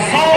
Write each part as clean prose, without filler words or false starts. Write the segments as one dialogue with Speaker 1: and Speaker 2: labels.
Speaker 1: 100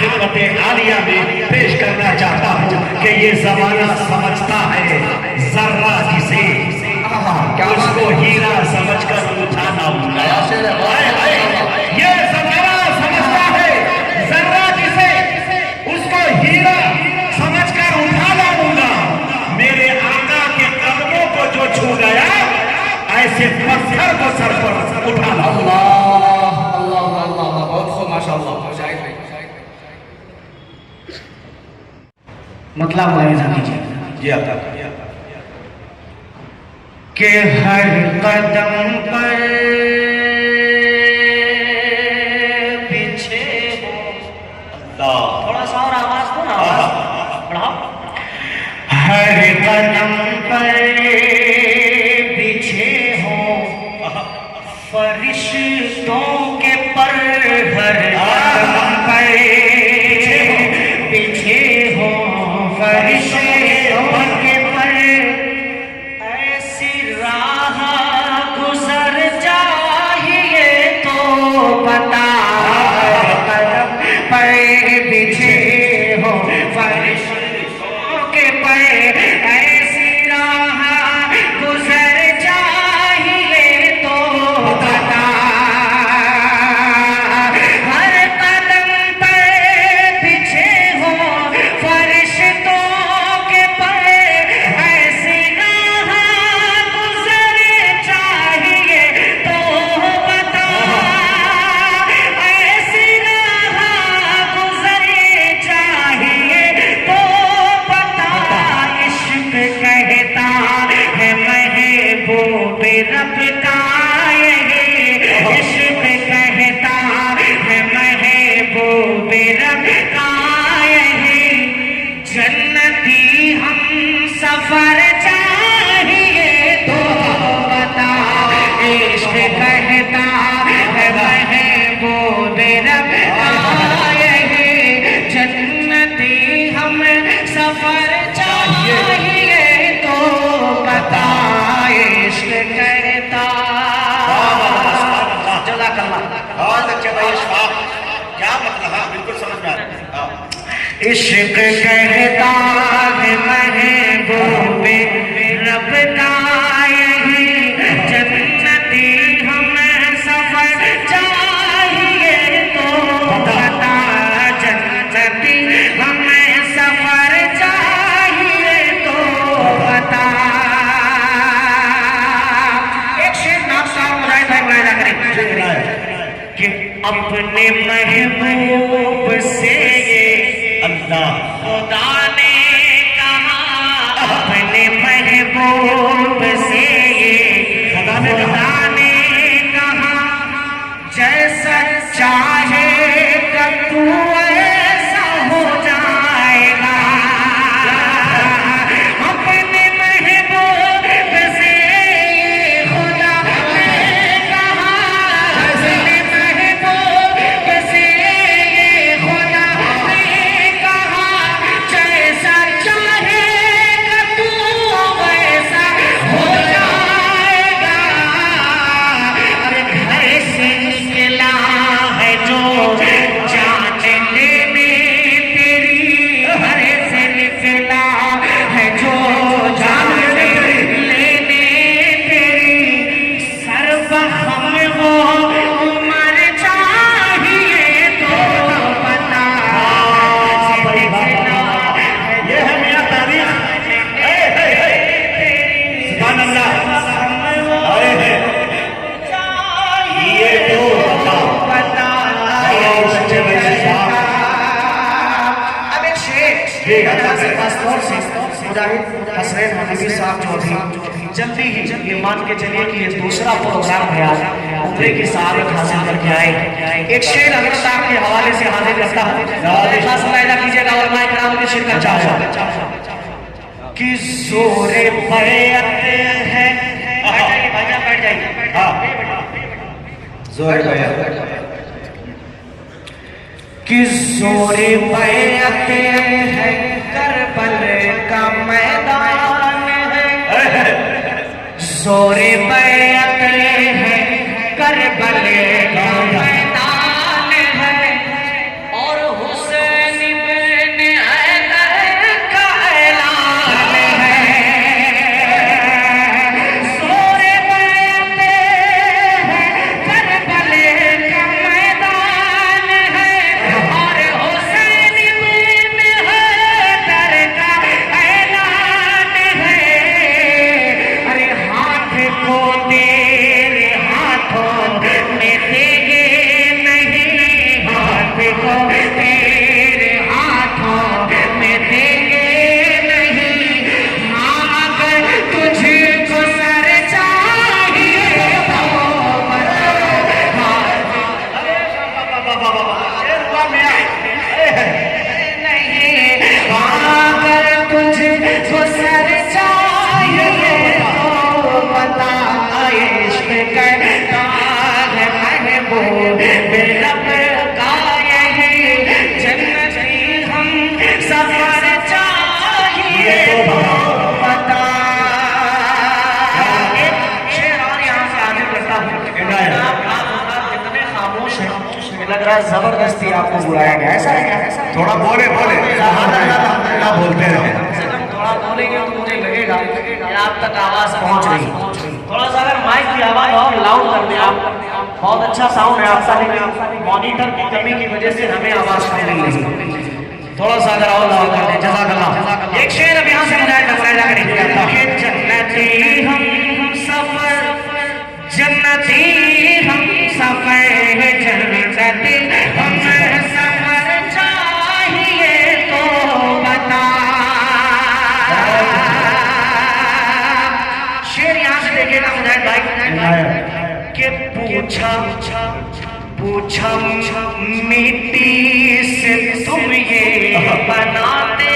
Speaker 1: خدمت عالیہ میں پیش کرنا چاہتا ہوں کہ یہ زمانہ سمجھتا ہے ذرہ جسے اس کو ہیرا سمجھ کر اٹھانا ہوگا. یہ زمانہ سمجھتا ہے ذرہ جسے اس کو ہیرا سمجھ کر اٹھانا ہوگا. میرے آقا کے قدموں کو جو چھو گیا ایسے پتھر کو سر پر اٹھانا.
Speaker 2: اللہ بہت خوب ماشاءاللہ.
Speaker 1: مطلب ملاحظہ کیجیے جی آقا کہ ہر قدم پر پیچھے ہو. تھوڑا سا اور آواز دو نا, آواز بڑھاؤ. ہر قدم پر پیچھے ہو فرشتوں کے پر. ہر قدم پر پیچھے ہو فرشتوں کے پر. ایسی راہ گزر جائیے تو بتا. قدم پر پیچھے ہو فرشتوں کے پر. ایسی راہ گزر جائیے تو بتا. ہر قدم پر پیچھے ہو فرشتوں کے پر. ایسی راہ گزر چاہیے تو بتا. ایسی راہ گزر چاہیے تو بتا. عشق کہتا ہے محبوب رب کا یہی. عشق کہتا ہے محبوب رب کا یہی. جنتی ہم سفر چاہیے تو بتا. عشق کہتا ہے محبوب رب کا یہی. جنتی ہم سفر چاہیے تو بتا. عشق کہتا. جزاک اللہ. بہت اچھے بھائی. کیا مطلب ہے بالکل سمجھ میں آ رہا ہے. عشق کہتا ہے محبوب رب کا یہی. جنتی ہم سفر چاہیے تو بتا. جنتی ہم سفر چاہیے تو بتا. ایک شعر نام صاحب مجاہد بھائی ملاحظہ کریں کہ اپنے محبوب سے یہ اللہ خدا نے کہا. اپنے محبوب سے یہ خدا نے کہا. جیسا چاہے گا تو ایسا ہو جائے گا. اپنے محبوب سے یہ خدا نے کہا. اپنے محبوب سے یہ خدا نے کہا. جیسا چاہے گا تو ویسا ہو جائے گا. ارے گھر سے نکلا ہے جو جان لینے تیری. گھر سے نکلا ہے جو جان لینے تیری. سر بہم وہ مر چاہیے تو بتا. یہ ہے میرا تاریخ. سبحان اللہ. یہ تو بتا. اب ایک شیخ خاص طور سے مجاہد حسین حبیبی صاحب چودھری جلدی ہی یہ مان کے چلیے کہ یہ دوسرا پروگرام ہے آج عمرے کی سعادت حاصل کر کے آئے. ایک شعر حضرت صاحب کے حوالے سے حاضر کرتا ہوں. خاص ملاحظہ کیجیے گا. علماء کرام کی شرکت چاہوں کہ زور بیعت ہے. بیٹھ جائیے بیٹھ جائیے. زور بیعت کہ زور بیعت ہے کربل کا میدان ہے. زور بیعت ہے کربل کا میدان ہے. اور حسین
Speaker 2: لگ رہا ہے زبردستی آپ کو بلایا گیا، ایسا ہے کیا؟
Speaker 1: تھوڑا بولے الحمدللہ بولتے رہے.
Speaker 2: تھوڑا بولیں گے تو مجھے لگے گا کہ آپ تک آواز پہنچ رہی ہے. تھوڑا سا اگر مائک کی آواز اور لاؤڈ کر دیں آپ. بہت اچھا ساؤنڈ ہے آپ کا، لیکن مانیٹر کی کمی کی وجہ سے ہمیں آواز کم نہیں لگی. تھوڑا سا اگر اور لاؤڈ کر دیں. جزاک اللہ. ایک شعر اب یہاں سے مجاہد مجاہدہ کریں کہ جنتی ہم سفر، جنتی ہم سفر، جنتی ہم سفر چاہیے تو بتا. شعر یہاں سے دیکھیں گا مجاہد بھائی کہ پوچھا مٹی سے تم یہ بناتے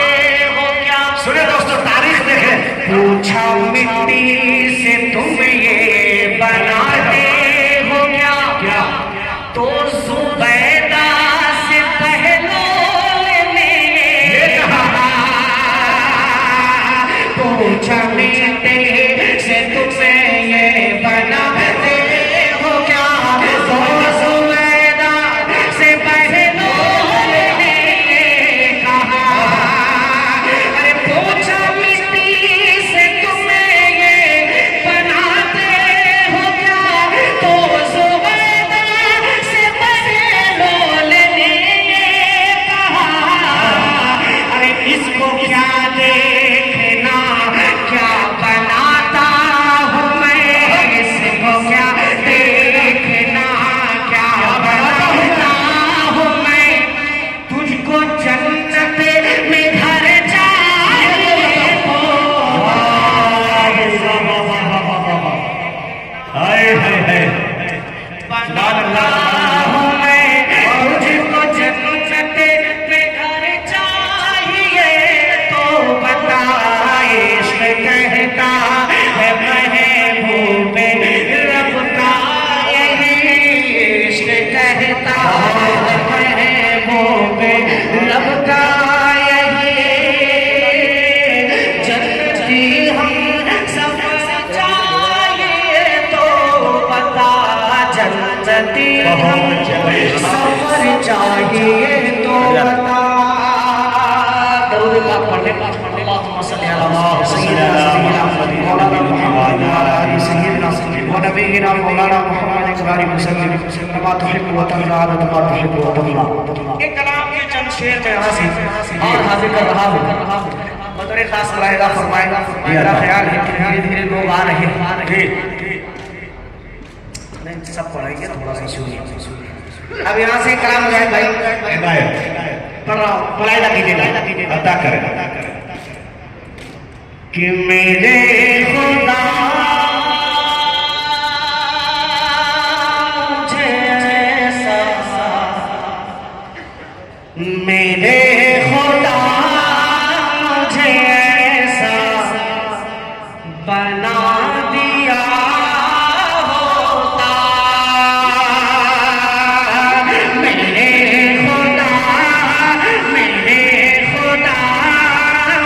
Speaker 2: ہو کیا.
Speaker 1: سنیں دوستو، تاریخ دیکھیں.
Speaker 2: پوچھا مٹی سے تم یہ بناتے ہو کیا. تو زبیدہ سے بہلول نے یہ کہا، پوچھا مٹی سے تم یہ بناتے ہو کیا. تو زبیدہ سے بہلول نے یہ کہا، ارے پوچھا مٹی سے تم یہ بناتے ہو کیا. تو زبیدہ سے بہلول نے یہ کہا، ارے اس کو کیا دیکھنا کیا بناتا ہوں میں. اس کو کیا دیکھنا کیا بناتا ہوں میں. تجھ کو جنت میں گھر چاہیے تو
Speaker 1: ہائے ہائے ہائے.
Speaker 2: بناتا ہوں میں. تجھ کو جنت میں گھر چاہیے تو بتا. عشق کہتا ہے محبوب رب کا یہی، عشق کہتا ہے محبوب رب کا یہی. جنتی ہم سفر چاہیے تو بتا. جنتی ہم سفر چاہیے تو بتا. درود پاک پڑھنے اللہم صلی علی سیدنا مولانا محمد وعلی سیدنا ونبینا مولانا محمد وعلی وسلم کما تحب و ترضى عدد ما تحب و ترضى. ایک کلام کے چند شعر میں یہاں سے اور حاضر کر رہا ہوں. بطور خاص ملاحظہ فرمائے گا. میرا خیال ہے کہ دھیرے دھیرے لوگ آ رہے ہیں. نہیں سب پڑھیں گے تھوڑا سا سنیے. اب یہاں سے کلام مجاہد بھائی پڑھ رہا ہوں. ملاحظہ کیجیے گا،
Speaker 1: ادا کریں.
Speaker 2: کہ میرے خدا مجھے ایسا، میرے خدا مجھے ایسا بنا دیا ہوتا. میرے خدا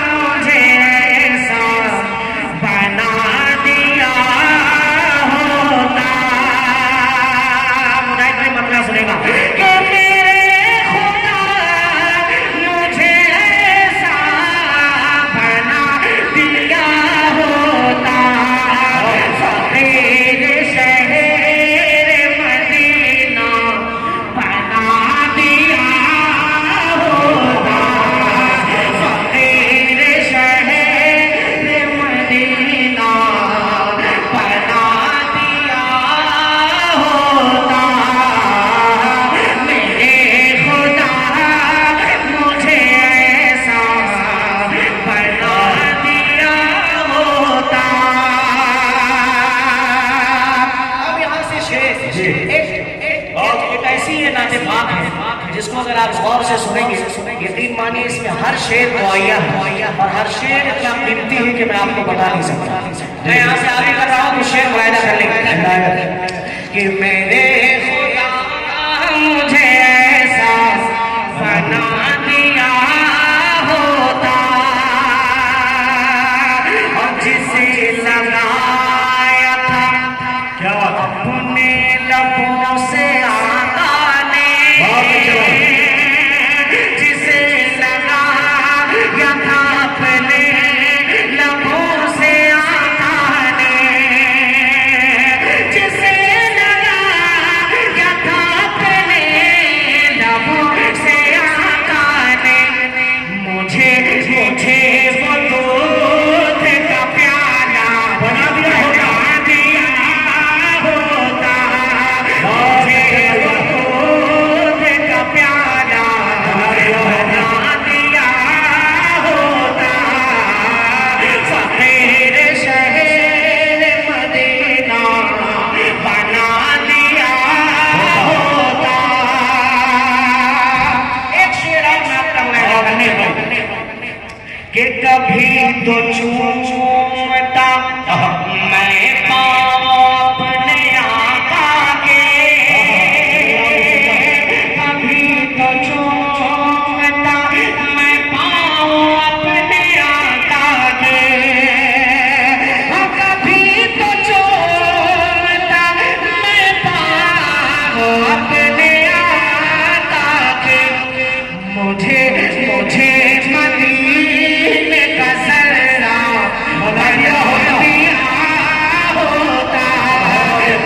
Speaker 2: مجھے ایسا بنا دیا ہوتا. مجاہد بھائی مسئلہ سنے گا کہ میرے خدا مجھے ایسا بنا دیا ہوتا. فقیر شہر مدینہ بنا دیا ہوتا. فقیر شہر مدینہ بنا دیا ہوتا. میرے خدا مجھے ایسا بنا دیا ہوتا. اب یہاں سے شعر ایک ایسی یہ نعت پاک ہے جس کو اگر آپ غور سے سنیں گے یقین مانیے اس میں ہر شعر معیہ ہے اور ہر شعر اتنا قیمتی ہے کہ میں آپ کو بتا نہیں سکتا. میں یہاں سے آگے کر رہا ہوں کہ شعر معاہدہ کر لیں کہ میرے خدا مجھے ایسا بنا دیا ہوتا. اور جسے لگایا تھا
Speaker 1: کیا بات ہے.
Speaker 2: اپنے لبوں سے آقا نے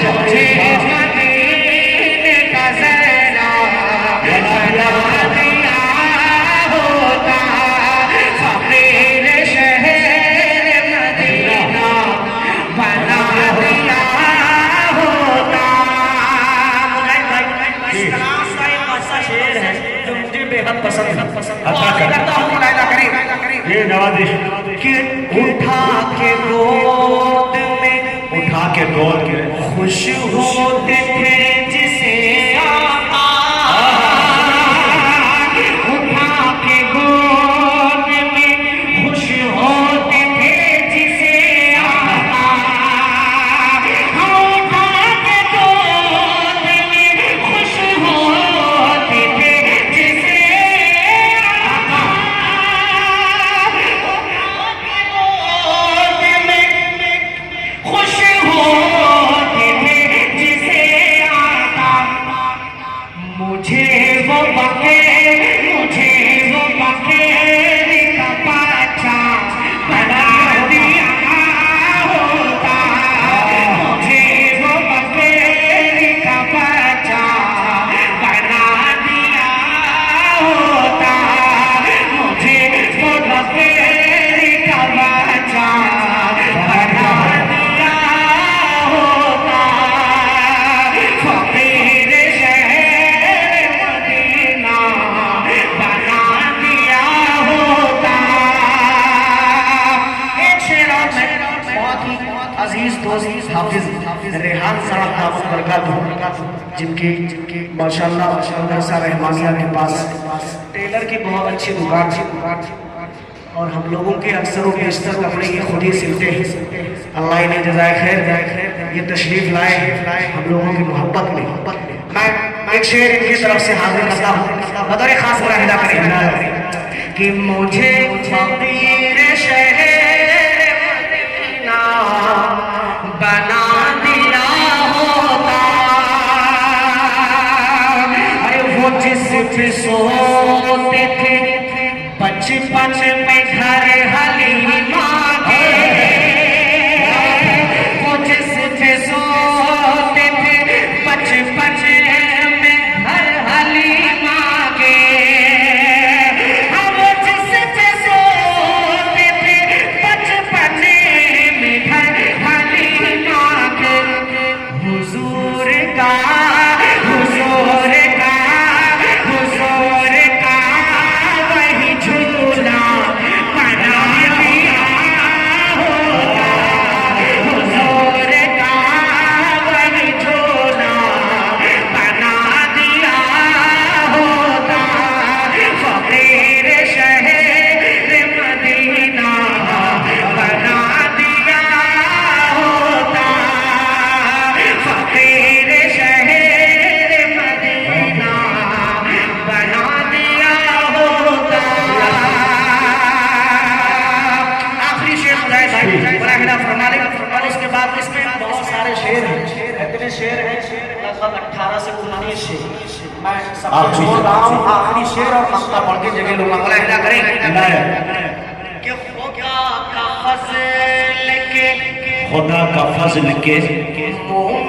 Speaker 2: مجھے مدینے کا ذرا بنا دیا ہوتا، فقیر شہر مدینہ بنا دیا ہوتا۔ اس کلام کا ایک ایسا شعر ہے جو مجھے بے حد پسند ہے، کرتا ہوں ملاحظہ کریں
Speaker 1: یہ نوازش
Speaker 2: کہ اٹھا کے گود میں
Speaker 1: اٹھا کے گود کے
Speaker 2: خوش ہوتے تھے جسے آقا، اٹھا کے گود میں خوش ہوتے تھے جسے آقا، اٹھا کے گود میں خوش ہوتے تھے جسے آقا، اٹھا کے گود میں خوش ہوتے تھے جسے آقا، مجھے وہ بغیر کا بچہ بنا دیا ہوتا، مجھے وہ بغیر کا بچہ بنا دیا ہوتا، مجھے وہ بغیر کا بچہ بنا دیا ہوتا، فقیر شہر مدینہ بنا دیا ہوتا۔ ایک شعر اور میں بہت ہی عزیز دوست حافظ ریحان صاحب دامت برکاتہ، جن کی ماشاءاللہ مدرسہ رحمانیہ کے پاس ٹیلر کی بہت اچھی دکان تھی، اور ہم لوگوں کے اکثر و بیشتر کپڑے یہ خود ہی سلتے ہیں، اللہ انہیں جزائے خیر یہ تشریف لائے ہم لوگوں کی محبت میں۔ میں ایک شعر ان کی طرف سے حاضر کرتا ہوں، بطور خاص مراحلہ کریں کہ مجھے فقیر شہر مدینہ بنا دیا ہوتا، ارے وہ جس پہ سوتے تھے بچپن میں گھر حلیمہ کے، وہ جس پہ سوتے تھے بچپن میں گھر حلیمہ کے، وہ جس پہ سوتے تھے بچپن میں گھر حلیمہ کے، حضور کا وہی جھولا بنا دیا ہوتا، حضور کا وہی جھولا بنا دیا ہوتا، فقیر شہر مدینہ بنا دیا ہوتا، فقیر شہر مدینہ بنا دیا ہوتا۔ آخری شعر براہ فرما لیں، اور اس کے بعد اس میں بہت سارے شعر ہیں، اتنے شعر ہیں لگ بھگ 18 سے 19 شعر، میں سب کو چھوڑ رہا ہوں، آخری شعر اور مقطع پڑھ کے جگہ لوں گا، ملاحظہ کریں کہ خدا کا فضل کے
Speaker 1: خدا کا فضل کے
Speaker 2: منہ